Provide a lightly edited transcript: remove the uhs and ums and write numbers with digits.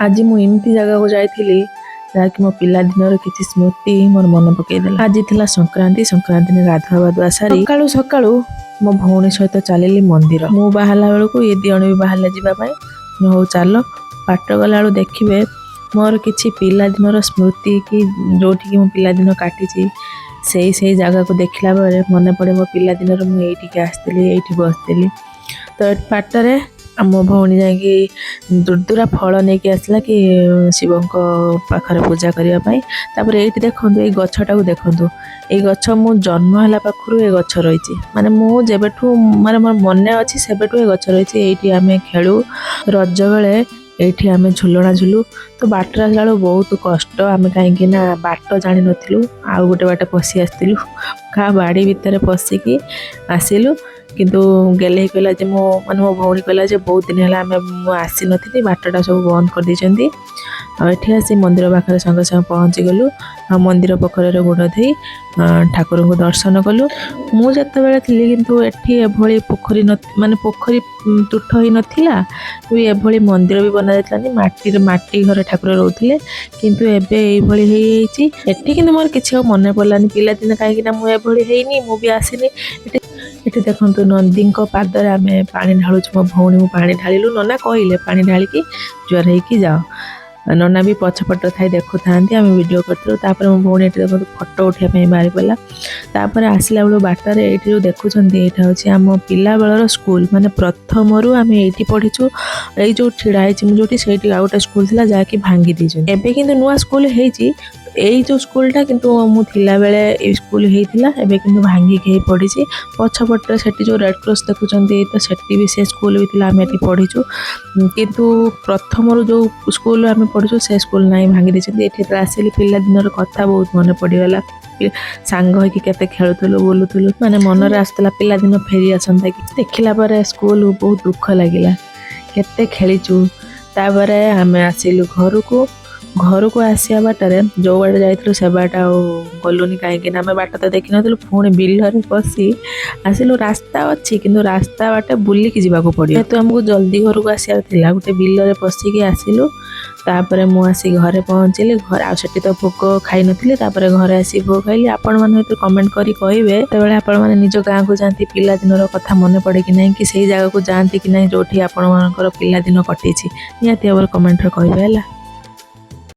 आज मु एमती जगह को जाइली जहाँकि मो पिला दिन किसी स्मृति मोर मन पकईदेला। आज थिला संक्रांति ने गाधुआ बाधुआ सारी सकाळु सकाळु मो भौणी सहित चलिली मंदिर। मु बाहला बेलू ये दिण भी बाहर जावाई हो चल बाट गला बेलू देखिए मोर किसी पिला दिन स्मृति कि जोटि मो पिला दिन काटी से जगह को देखला बेले मन पड़े मो पिला दिन मुझे आसती ये बसती तो बाटर मो भौणी जाकि दूरदूरा फल नहीं कि आसला कि शिव पाखरे पूजा करने ये देखो ये गछटा को देखो ये गछ मु जन्म है पाखु ये गछ रही माने मु जेबेठू माने मोर मन अच्छी से ये गछ रही ये आम खेलु रज बेले ये आम झुलना झुलु तो बाटर आसला बहुत कष्ट आम कहीं बाट जानी नथिलु आ गोटे बाट पशि आसलु का बाड़ी भितर पशिकी आसिलु किंतु गेले कहला जे मो माने मो भौणी कहला जे बहुत दिन है आम आसी नथी बाटटा सब बंद कर देछंती आठी आसी मंदिर पाखे संगे संगे पहुँची गलु मंदिर पोखर गोड़ धोई ठाकुर को दर्शन कलु मु जत बेले थी किंतु एठी एभली पोखरी माने पोखरी तुठ ही नथिला एभली मंदिर भी बना जातलानी माटी घर ठाकुर रहउथिले किंतु एबे एभली हे हेची एठी किंतु मोर किछि मन पड़लानी पिला दिन काहे कि मु एभली हेइनी मु भी आसीनी एठी देखंतु नंदी पादरे आम पानी ढालु मो भौणी मु पानी ढालू नना कहले पानी ढालिकी जुआर होइकी जाओ नना भी पछपट थाई देखु था आम वीडियो करते मो भौणी देखो फोटो उठाई बाहरी पड़ा तापर आसला बेलू बाटर ये जो देखुं यहाँ हूँ आम पिला बेलर स्कूल माने प्रथम रु आम ये पढ़ीचु ये जो ठिड़ा मुझे से गोटे स्कूल थी जहाँकि भांगी दीजिए एवं कि नुआ स्कूल होती यही जो स्कूलटा किंतु मु थिला बेले ए स्कूल होइतिला एबे किंतु भांगी के पड़ी पछपटे सेठी जो रेड क्रॉस देखुचंती तो सेठी भी से स्कूल भी थिला हम एठी पढ़ीचु किंतु प्रथम रो जो स्कूल हम पढ़ीचु से स्कूल नाही भांगी देछंती एठी तो आसिली पिला दिनर कथा बहुत मन पड़ीगला सांग होइकी केते खेलुथुलु बोलुथुलु माने मन रे आस्तला पिला दिन फेरी आसंता कि देखिला पर स्कूल बहुत दुख लागिला केते खेलीचु तापरे हमें आसिलु घर को आसिया बाटर जो बाटे जाइलु से बाट गलुनी कहीं आम बाट तो देखी नु पुणी बिलर पशि आसिलु रास्ता अच्छी किंतु रास्ता बाटे बुलिकी जावाक पड़े तो आमको जल्दी घर को आसार था गोटे बिलर पशिकी आसिलु तापर मु आसी घरे पहुँचली घर आठी तो भोग खाई नी घरे आसी भोग खाइली आपण मैंने कमेंट करी कहे तेज आपण मैंने निज गाँव को जाती पिला दिन कथा मन पड़े कि नहीं कि सही जगह को जाती कि नहीं जो आपण पिला दिन कटी निहाती भाव कमेंट कहे।